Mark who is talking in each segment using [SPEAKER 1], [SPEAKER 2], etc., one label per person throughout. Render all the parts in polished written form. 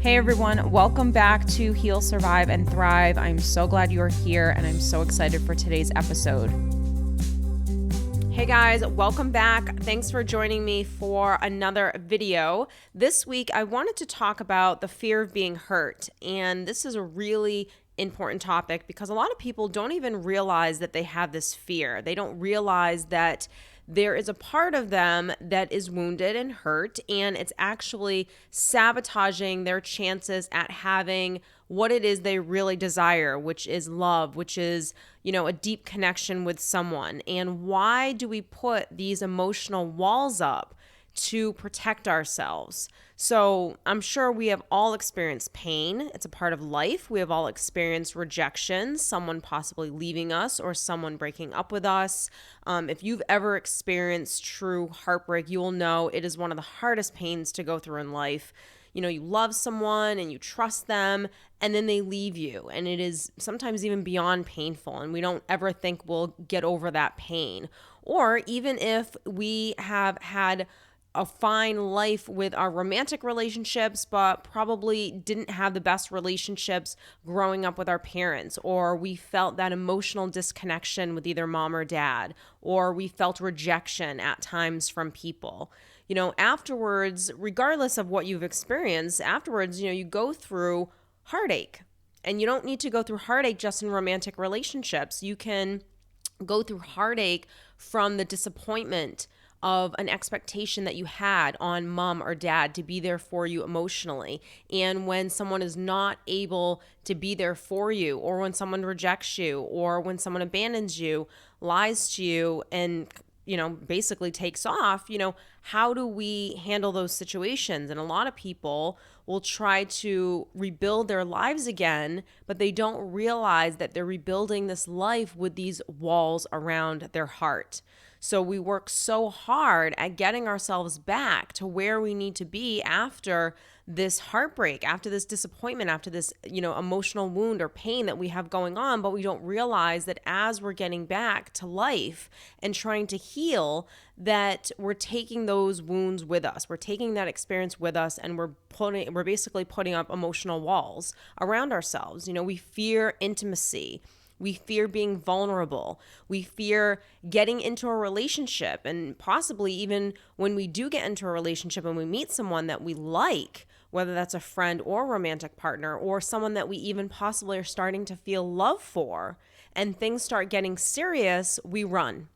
[SPEAKER 1] Hey everyone, welcome back to Heal, Survive, and Thrive. I'm so glad you are here and I'm so excited for today's episode. Hey guys, welcome back. Thanks for joining me for another video. This week I wanted to talk about the fear of being hurt, and this is a really important topic because a lot of people don't even realize that they have this fear. They don't realize that there is a part of them that is wounded and hurt, and it's actually sabotaging their chances at having what it is they really desire, which is love, which is, a deep connection with someone. And why do we put these emotional walls up? To protect ourselves. So I'm sure we have all experienced pain. It's a part of life. We have all experienced rejection, someone possibly leaving us or someone breaking up with us. If you've ever experienced true heartbreak, you will know it is one of the hardest pains to go through in life. You love someone and you trust them, and then they leave you. And it is sometimes even beyond painful, and we don't ever think we'll get over that pain. Or even if we have had a fine life with our romantic relationships, but probably didn't have the best relationships growing up with our parents, or we felt that emotional disconnection with either mom or dad, or we felt rejection at times from people. Afterwards, regardless of what you've experienced, afterwards, you go through heartache. And you don't need to go through heartache just in romantic relationships. You can go through heartache from the disappointment of an expectation that you had on mom or dad to be there for you emotionally. And when someone is not able to be there for you, or when someone rejects you, or when someone abandons you, lies to you, and basically takes off, how do we handle those situations? And a lot of people will try to rebuild their lives again, but they don't realize that they're rebuilding this life with these walls around their heart. So we work so hard at getting ourselves back to where we need to be after this heartbreak, after this disappointment, after this, emotional wound or pain that we have going on, but we don't realize that as we're getting back to life and trying to heal, that we're taking those wounds with us. We're taking that experience with us, and we're basically putting up emotional walls around ourselves. We fear intimacy. We fear being vulnerable. We fear getting into a relationship, and possibly even when we do get into a relationship and we meet someone that we like, whether that's a friend or romantic partner, or someone that we even possibly are starting to feel love for, and things start getting serious, we run.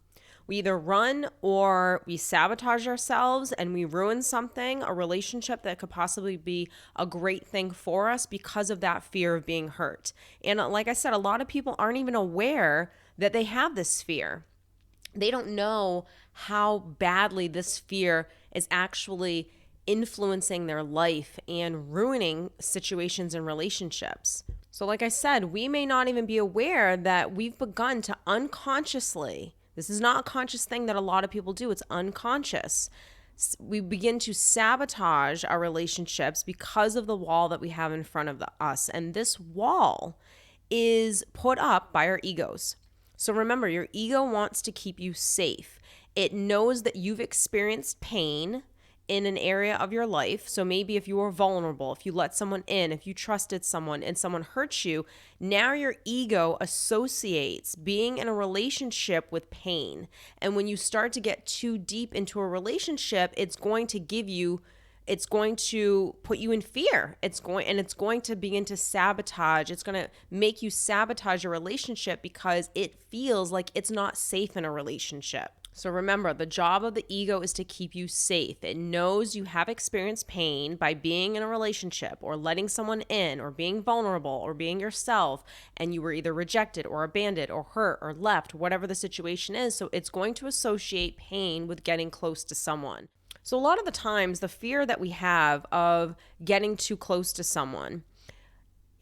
[SPEAKER 1] We either run or we sabotage ourselves and we ruin something, a relationship that could possibly be a great thing for us because of that fear of being hurt. And like I said, a lot of people aren't even aware that they have this fear. They don't know how badly this fear is actually influencing their life and ruining situations and relationships. So like I said, we may not even be aware that we've begun to unconsciously, this is not a conscious thing that a lot of people do, it's unconscious. We begin to sabotage our relationships because of the wall that we have in front of us. And this wall is put up by our egos. So remember, your ego wants to keep you safe. It knows that you've experienced pain in an area of your life. So maybe if you were vulnerable, if you let someone in, if you trusted someone and someone hurt you, now your ego associates being in a relationship with pain. And when you start to get too deep into a relationship, it's going to put you in fear. It's going to begin to sabotage. It's going to make you sabotage your relationship because it feels like it's not safe in a relationship. So remember, the job of the ego is to keep you safe. It knows you have experienced pain by being in a relationship or letting someone in or being vulnerable or being yourself, and you were either rejected or abandoned or hurt or left, whatever the situation is. So it's going to associate pain with getting close to someone. So a lot of the times, the fear that we have of getting too close to someone,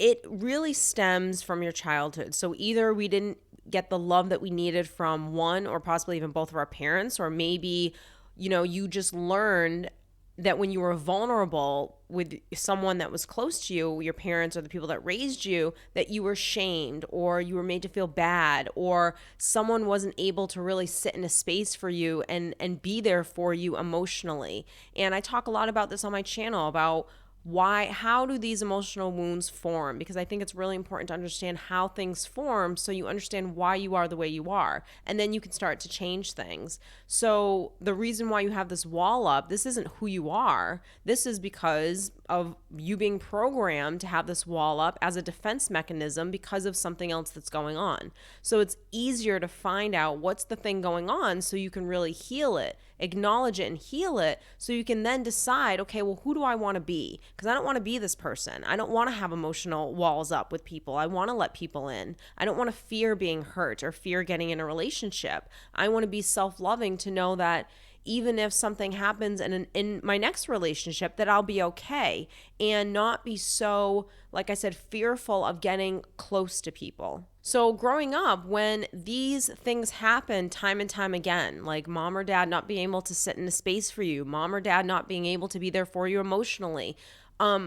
[SPEAKER 1] it really stems from your childhood. So either we didn't get the love that we needed from one or possibly even both of our parents, or maybe, you just learned that when you were vulnerable with someone that was close to you, your parents or the people that raised you, that you were shamed or you were made to feel bad, or someone wasn't able to really sit in a space for you and be there for you emotionally. And I talk a lot about this on my channel about how do these emotional wounds form? Because I think it's really important to understand how things form so you understand why you are the way you are. And then you can start to change things. So the reason why you have this wall up, this isn't who you are. This is because of you being programmed to have this wall up as a defense mechanism because of something else that's going on. So it's easier to find out what's the thing going on so you can really heal it, acknowledge it and heal it, so you can then decide, okay, well, who do I want to be? Because I don't want to be this person. I don't want to have emotional walls up with people. I want to let people in. I don't want to fear being hurt or fear getting in a relationship. I want to be self-loving to know that even if something happens in my next relationship, that I'll be okay, and not be so, like I said, fearful of getting close to people. So growing up, when these things happen time and time again, like mom or dad not being able to sit in a space for you, mom or dad not being able to be there for you emotionally,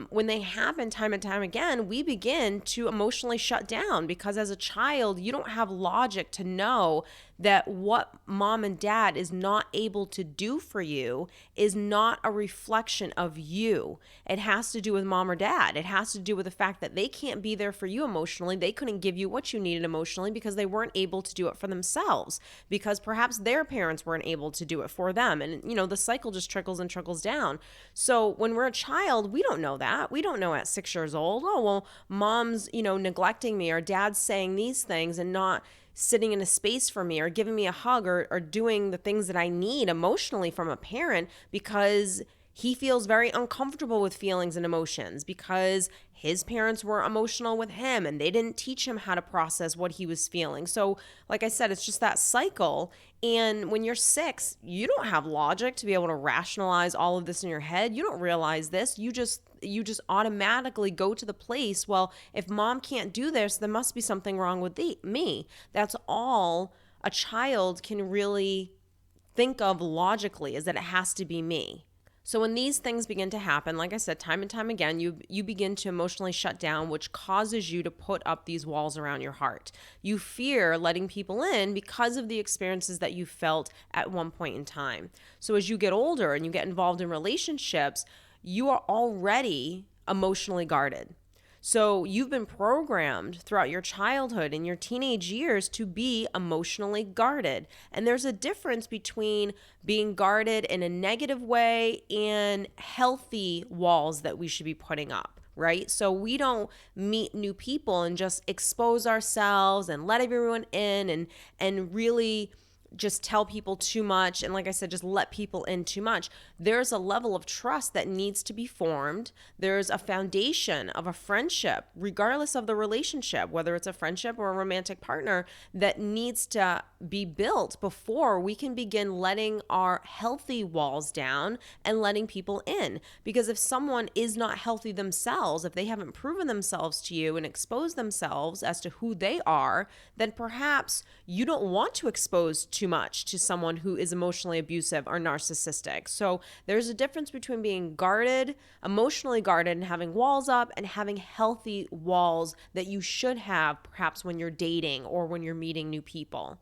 [SPEAKER 1] when they happen time and time again, we begin to emotionally shut down, because as a child, you don't have logic to know that what mom and dad is not able to do for you is not a reflection of you. It has to do with mom or dad. It has to do with the fact that they can't be there for you emotionally. They couldn't give you what you needed emotionally because they weren't able to do it for themselves, because perhaps their parents weren't able to do it for them. And, the cycle just trickles and trickles down. So when we're a child, we don't know that. We don't know at 6 years old, oh, well, mom's, neglecting me, or dad's saying these things and not sitting in a space for me, or giving me a hug, or doing the things that I need emotionally from a parent, because he feels very uncomfortable with feelings and emotions, because his parents were emotional with him and they didn't teach him how to process what he was feeling. So like I said, it's just that cycle. And when you're 6, you don't have logic to be able to rationalize all of this in your head. You don't realize this. You just automatically go to the place, well, if mom can't do this, there must be something wrong with me. That's all a child can really think of logically, is that it has to be me. So when these things begin to happen, like I said, time and time again, you begin to emotionally shut down, which causes you to put up these walls around your heart. You fear letting people in because of the experiences that you felt at one point in time. So as you get older and you get involved in relationships, you are already emotionally guarded. So you've been programmed throughout your childhood and your teenage years to be emotionally guarded. And there's a difference between being guarded in a negative way and healthy walls that we should be putting up, right? So we don't meet new people and just expose ourselves and let everyone in and really just tell people too much. And like I said, just let people in too much. There's a level of trust that needs to be formed. There's a foundation of a friendship, regardless of the relationship, whether it's a friendship or a romantic partner, that needs to be built before we can begin letting our healthy walls down and letting people in. Because if someone is not healthy themselves, if they haven't proven themselves to you and exposed themselves as to who they are, then perhaps you don't want to expose too much to someone who is emotionally abusive or narcissistic. So there's a difference between being guarded, emotionally guarded, and having walls up, and having healthy walls that you should have perhaps when you're dating or when you're meeting new people.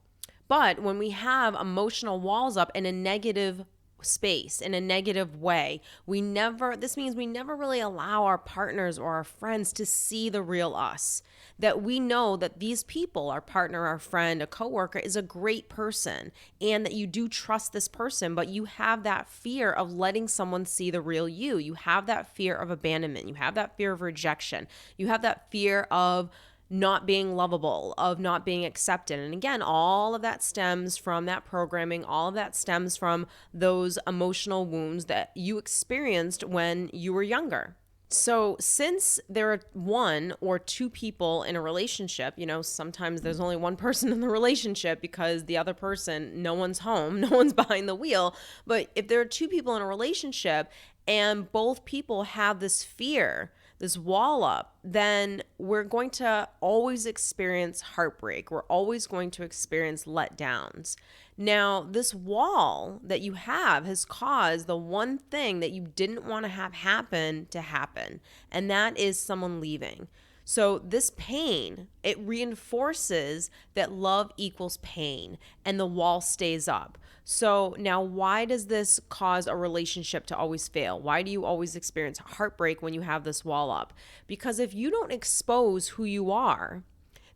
[SPEAKER 1] But when we have emotional walls up in a negative space, in a negative way, this means we never really allow our partners or our friends to see the real us. That we know that these people, our partner, our friend, a coworker, is a great person, and that you do trust this person, but you have that fear of letting someone see the real you. You have that fear of abandonment. You have that fear of rejection. You have that fear of not being lovable, of not being accepted. And again, all of that stems from that programming. All of that stems from those emotional wounds that you experienced when you were younger. So since there are 1 or 2 people in a relationship, sometimes there's only one person in the relationship because the other person, no one's home, no one's behind the wheel. But if there are 2 people in a relationship and both people have this fear, this wall up, then we're going to always experience heartbreak. We're always going to experience letdowns. Now, this wall that you have has caused the one thing that you didn't want to have happen to happen, and that is someone leaving. So this pain, it reinforces that love equals pain and the wall stays up. So now why does this cause a relationship to always fail? Why do you always experience heartbreak when you have this wall up? Because if you don't expose who you are,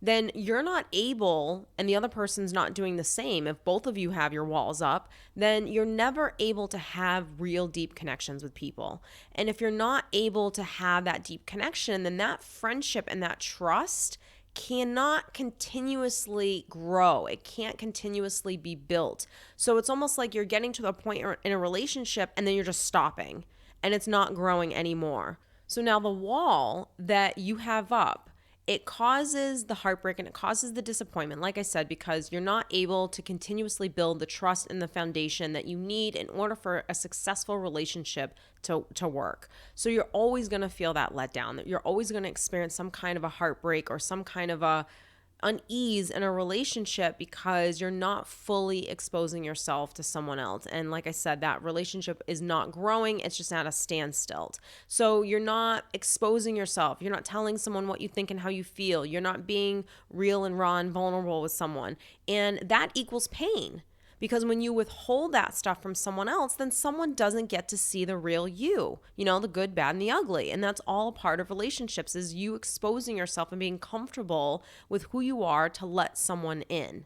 [SPEAKER 1] then you're not able, and the other person's not doing the same. If both of you have your walls up, then you're never able to have real deep connections with people. And if you're not able to have that deep connection, then that friendship and that trust cannot continuously grow. It can't continuously be built. So it's almost like you're getting to the point in a relationship and then you're just stopping and it's not growing anymore. So now the wall that you have up, it causes the heartbreak and it causes the disappointment, like I said, because you're not able to continuously build the trust and the foundation that you need in order for a successful relationship to work. So you're always going to feel that letdown. You're always going to experience some kind of a heartbreak or some kind of a unease in a relationship because you're not fully exposing yourself to someone else. And like I said, that relationship is not growing. It's just at a standstill. So you're not exposing yourself. You're not telling someone what you think and how you feel. You're not being real and raw and vulnerable with someone. And that equals pain. Because when you withhold that stuff from someone else, then someone doesn't get to see the real you, the good, bad, and the ugly. And that's all part of relationships, is you exposing yourself and being comfortable with who you are to let someone in.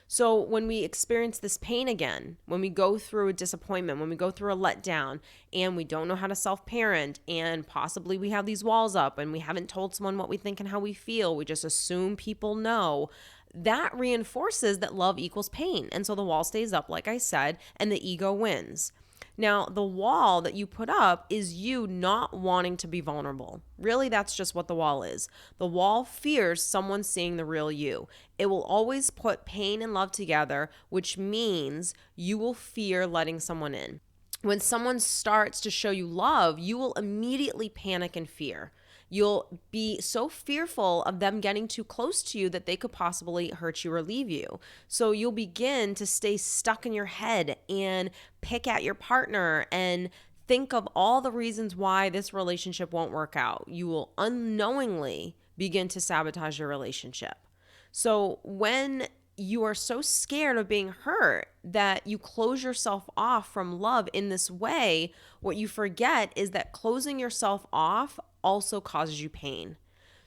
[SPEAKER 1] So when we experience this pain again, when we go through a disappointment, when we go through a letdown, and we don't know how to self-parent, and possibly we have these walls up and we haven't told someone what we think and how we feel, we just assume people know, that reinforces that love equals pain. And so the wall stays up, like I said, and the ego wins. Now, the wall that you put up is you not wanting to be vulnerable. Really, that's just what the wall is. The wall fears someone seeing the real you. It will always put pain and love together, which means you will fear letting someone in. When someone starts to show you love, you will immediately panic and fear. You'll be so fearful of them getting too close to you that they could possibly hurt you or leave you. So you'll begin to stay stuck in your head and pick at your partner and think of all the reasons why this relationship won't work out. You will unknowingly begin to sabotage your relationship. So when you are so scared of being hurt that you close yourself off from love in this way, what you forget is that closing yourself off also causes you pain.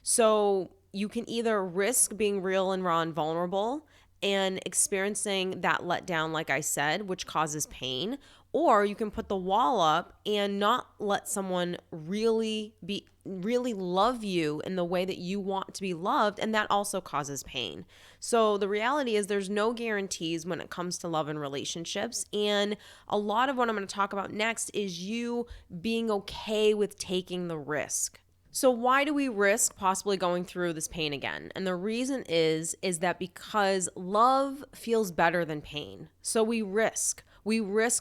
[SPEAKER 1] So you can either risk being real and raw and vulnerable and experiencing that letdown, like I said, which causes pain, or you can put the wall up and not let someone really love you in the way that you want to be loved, and that also causes pain. So the reality is there's no guarantees when it comes to love and relationships, and a lot of what I'm going to talk about next is you being okay with taking the risk. So why do we risk possibly going through this pain again? And the reason is that because love feels better than pain. So we risk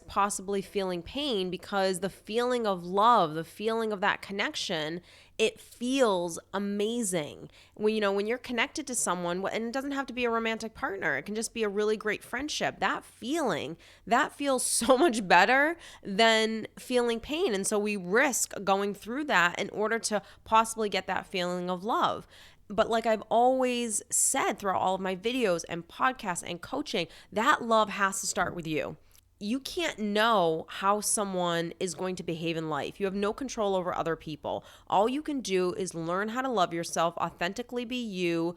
[SPEAKER 1] possibly feeling pain because the feeling of love, the feeling of that connection, it feels amazing. When you're connected to someone, and it doesn't have to be a romantic partner, it can just be a really great friendship. That feels so much better than feeling pain. And so we risk going through that in order to possibly get that feeling of love. But like I've always said throughout all of my videos and podcasts and coaching, that love has to start with you. You can't know how someone is going to behave in life. You have no control over other people. All you can do is learn how to love yourself, authentically be you,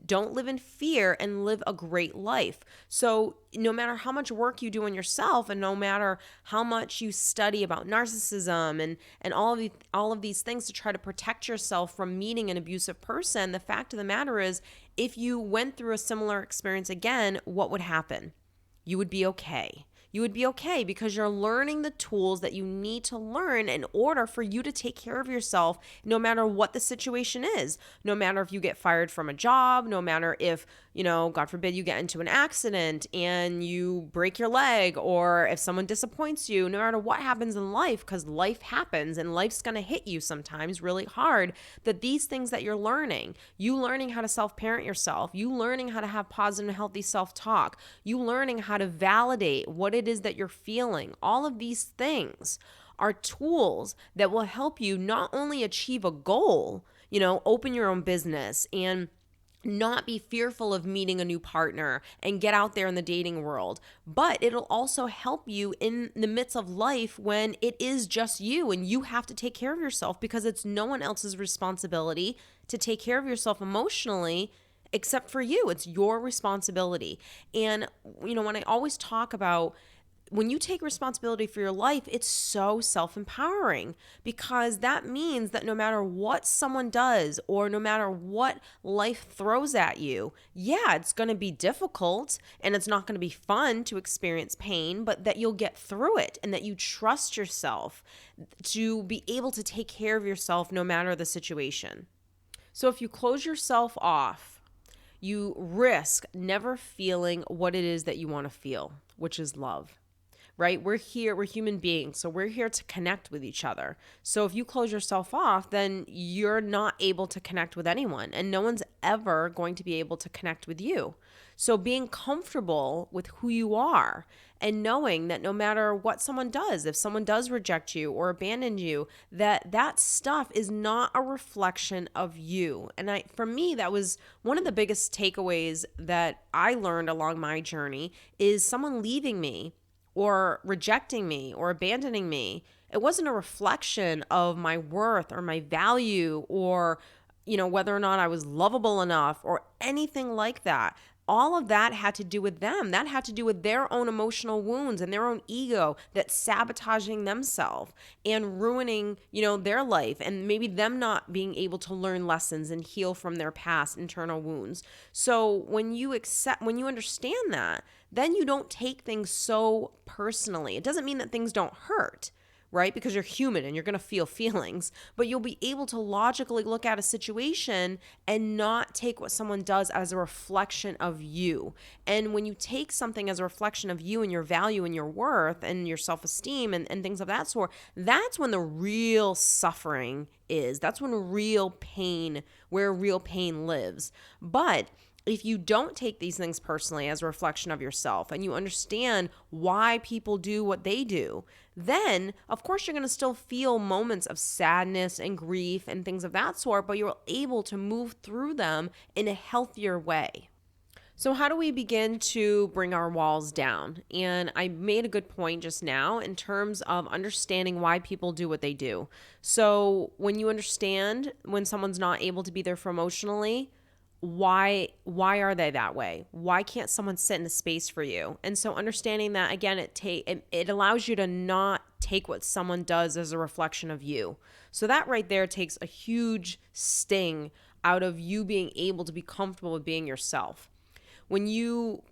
[SPEAKER 1] don't live in fear, and live a great life. So no matter how much work you do on yourself, and no matter how much you study about narcissism and all of these things to try to protect yourself from meeting an abusive person, the fact of the matter is, if you went through a similar experience again, what would happen? You would be okay. You would be okay because you're learning the tools that you need to learn in order for you to take care of yourself no matter what the situation is. No matter if you get fired from a job, no matter if, God forbid, you get into an accident and you break your leg, or if someone disappoints you, no matter what happens in life, because life happens and life's going to hit you sometimes really hard, that these things that you're learning, you learning how to self-parent yourself, you learning how to have positive and healthy self-talk, you learning how to validate what it is that you're feeling, all of these things are tools that will help you not only achieve a goal, open your own business and not be fearful of meeting a new partner and get out there in the dating world. But it'll also help you in the midst of life when it is just you and you have to take care of yourself, because it's no one else's responsibility to take care of yourself emotionally except for you. It's your responsibility. And, when I always talk about when you take responsibility for your life, it's so self-empowering, because that means that no matter what someone does or no matter what life throws at you, yeah, it's going to be difficult and it's not going to be fun to experience pain, but that you'll get through it and that you trust yourself to be able to take care of yourself no matter the situation. So if you close yourself off, you risk never feeling what it is that you want to feel, which is love. Right? We're human beings, so we're here to connect with each other. So if you close yourself off, then you're not able to connect with anyone, and no one's ever going to be able to connect with you. So being comfortable with who you are and knowing that no matter what someone does, if someone does reject you or abandon you, that stuff is not a reflection of you. And for me, that was one of the biggest takeaways that I learned along my journey, is someone leaving me or rejecting me or abandoning me. It wasn't a reflection of my worth or my value or, whether or not I was lovable enough or anything like that. All of that had to do with them. That had to do with their own emotional wounds and their own ego that's sabotaging themselves and ruining, their life, and maybe them not being able to learn lessons and heal from their past internal wounds. So when you understand that, then you don't take things so personally. It doesn't mean that things don't hurt, right? Because you're human and you're going to feel feelings, but you'll be able to logically look at a situation and not take what someone does as a reflection of you. And when you take something as a reflection of you and your value and your worth and your self-esteem and things of that sort, that's when the real suffering is. That's when where real pain lives. But if you don't take these things personally as a reflection of yourself and you understand why people do what they do, then of course you're going to still feel moments of sadness and grief and things of that sort, but you're able to move through them in a healthier way. So how do we begin to bring our walls down? And I made a good point just now in terms of understanding why people do what they do. So when you understand when someone's not able to be there for emotionally, why are they that way? Why can't someone sit in a space for you? And so understanding that, again, it allows you to not take what someone does as a reflection of you. So that right there takes a huge sting out of you being able to be comfortable with being yourself. When you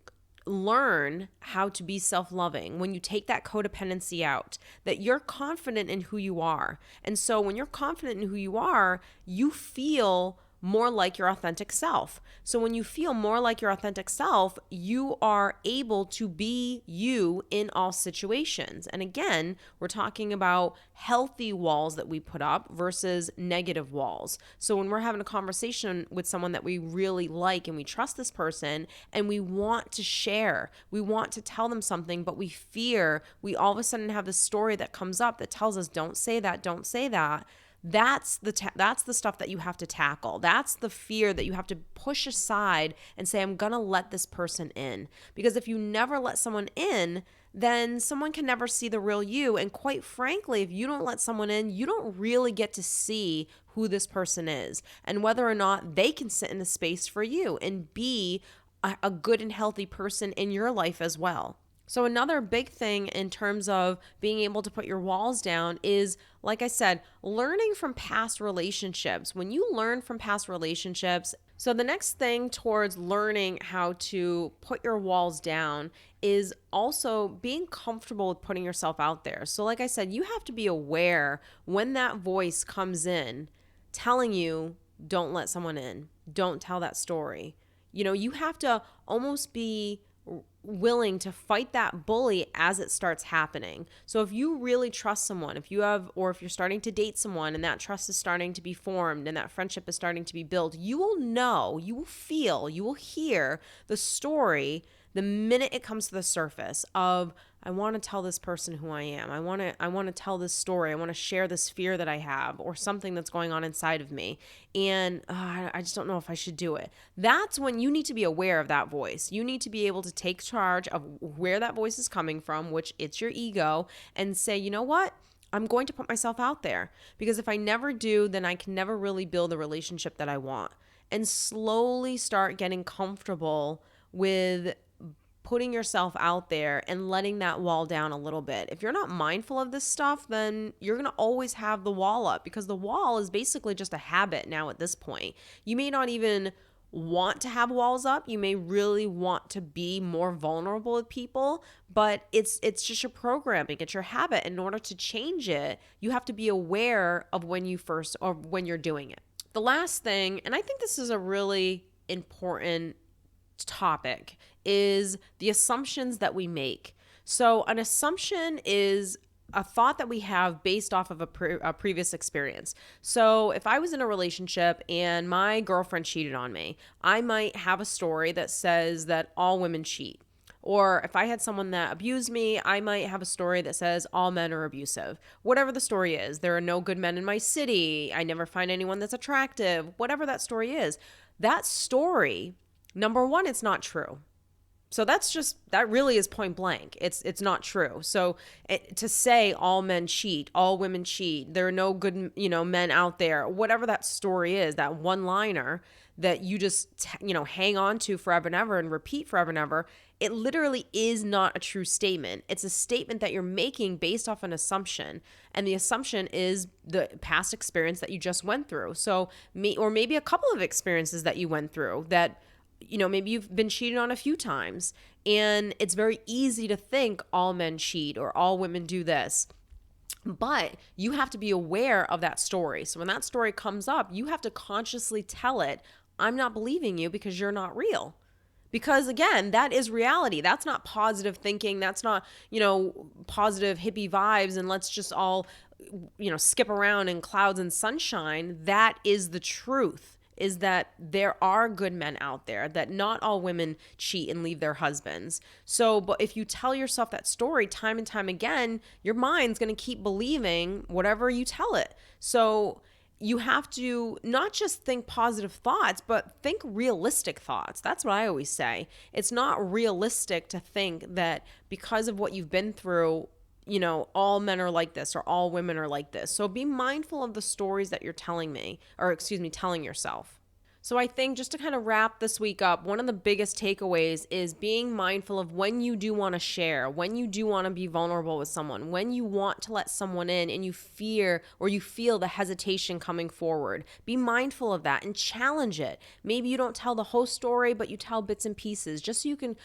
[SPEAKER 1] learn how to be self-loving, when you take that codependency out, that you're confident in who you are. And so when you're confident in who you are, you feel more like your authentic self. So when you feel more like your authentic self, you are able to be you in all situations. And again, we're talking about healthy walls that we put up versus negative walls. So when we're having a conversation with someone that we really like and we trust this person and we want to share, we want to tell them something, but we fear, we all of a sudden have this story that comes up that tells us, don't say that, don't say that. That's the stuff that you have to tackle. That's the fear that you have to push aside and say, I'm going to let this person in. Because if you never let someone in, then someone can never see the real you. And quite frankly, if you don't let someone in, you don't really get to see who this person is and whether or not they can sit in a space for you and be a good and healthy person in your life as well. So another big thing in terms of being able to put your walls down is, like I said, learning from past relationships. When you learn from past relationships, so the next thing towards learning how to put your walls down is also being comfortable with putting yourself out there. So like I said, you have to be aware when that voice comes in telling you, don't let someone in, don't tell that story. You have to almost be willing to fight that bully as it starts happening. So if you really trust someone, if you're starting to date someone and that trust is starting to be formed and that friendship is starting to be built, you will know, you will feel, you will hear the story the minute it comes to the surface of I want to tell this person who I am. I want to tell this story. I want to share this fear that I have or something that's going on inside of me. And I just don't know if I should do it. That's when you need to be aware of that voice. You need to be able to take charge of where that voice is coming from, which it's your ego, and say, you know what? I'm going to put myself out there, because if I never do, then I can never really build the relationship that I want. And slowly start getting comfortable with putting yourself out there and letting that wall down a little bit. If you're not mindful of this stuff, then you're going to always have the wall up, because the wall is basically just a habit now at this point. You may not even want to have walls up. You may really want to be more vulnerable with people, but it's just your programming. It's your habit. In order to change it, you have to be aware of when you're doing it. The last thing, and I think this is a really important topic, is the assumptions that we make. So an assumption is a thought that we have based off of a previous experience. So if I was in a relationship and my girlfriend cheated on me, I might have a story that says that all women cheat. Or if I had someone that abused me, I might have a story that says all men are abusive. Whatever the story is, there are no good men in my city, I never find anyone that's attractive, whatever that story is, that story, number one, it's not true. So that really is point blank. It's not true. So to say all men cheat, all women cheat, there are no good, men out there, whatever that story is, that one-liner that you just, hang on to forever and ever and repeat forever and ever, it literally is not a true statement. It's a statement that you're making based off an assumption. And the assumption is the past experience that you just went through. So maybe a couple of experiences that you went through that, maybe you've been cheated on a few times, and it's very easy to think all men cheat or all women do this. But you have to be aware of that story. So when that story comes up, you have to consciously tell it, I'm not believing you because you're not real. Because again, that is reality. That's not positive thinking. That's not, positive hippie vibes and let's just all, skip around in clouds and sunshine. That is the truth. Is that there are good men out there, that not all women cheat and leave their husbands. So, but if you tell yourself that story time and time again, your mind's going to keep believing whatever you tell it. So you have to not just think positive thoughts, but think realistic thoughts. That's what I always say. It's not realistic to think that because of what you've been through, all men are like this or all women are like this. So be mindful of the stories that you're telling yourself. So I think just to kind of wrap this week up, one of the biggest takeaways is being mindful of when you do want to share, when you do want to be vulnerable with someone, when you want to let someone in and you fear or you feel the hesitation coming forward. Be mindful of that and challenge it. Maybe you don't tell the whole story, but you tell bits and pieces just so you can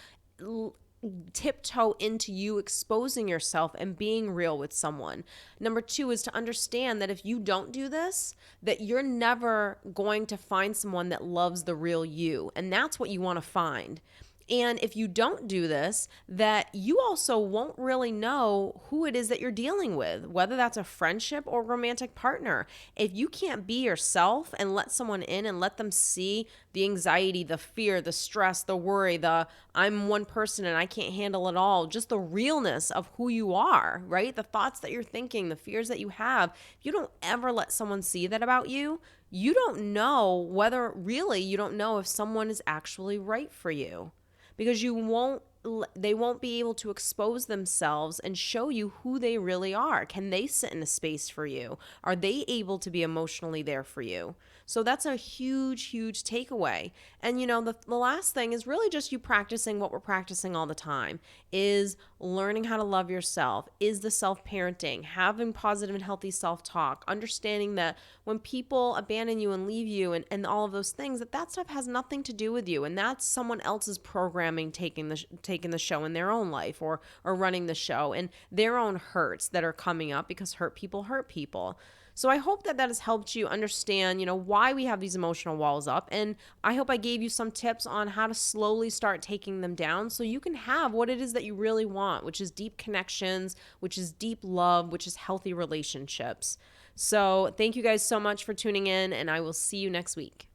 [SPEAKER 1] tiptoe into you exposing yourself and being real with someone. Number 2 is to understand that if you don't do this, that you're never going to find someone that loves the real you. And that's what you want to find. And if you don't do this, that you also won't really know who it is that you're dealing with, whether that's a friendship or romantic partner. If you can't be yourself and let someone in and let them see the anxiety, the fear, the stress, the worry, the I'm one person and I can't handle it all, just the realness of who you are, right? The thoughts that you're thinking, the fears that you have. If you don't ever let someone see that about you, you don't know if someone is actually right for you. Because they won't be able to expose themselves and show you who they really are. Can they sit in a space for you? Are they able to be emotionally there for you? So that's a huge, huge takeaway. And the last thing is really just you practicing what we're practicing all the time, is learning how to love yourself, is the self-parenting, having positive and healthy self-talk, understanding that when people abandon you and leave you and all of those things, that stuff has nothing to do with you. And that's someone else's programming taking the show in their own life or running the show, and their own hurts that are coming up because hurt people. So I hope that has helped you understand, why we have these emotional walls up. And I hope I gave you some tips on how to slowly start taking them down so you can have what it is that you really want, which is deep connections, which is deep love, which is healthy relationships. So thank you guys so much for tuning in, and I will see you next week.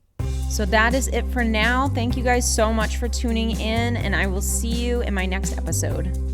[SPEAKER 1] So that is it for now. Thank you guys so much for tuning in, and I will see you in my next episode.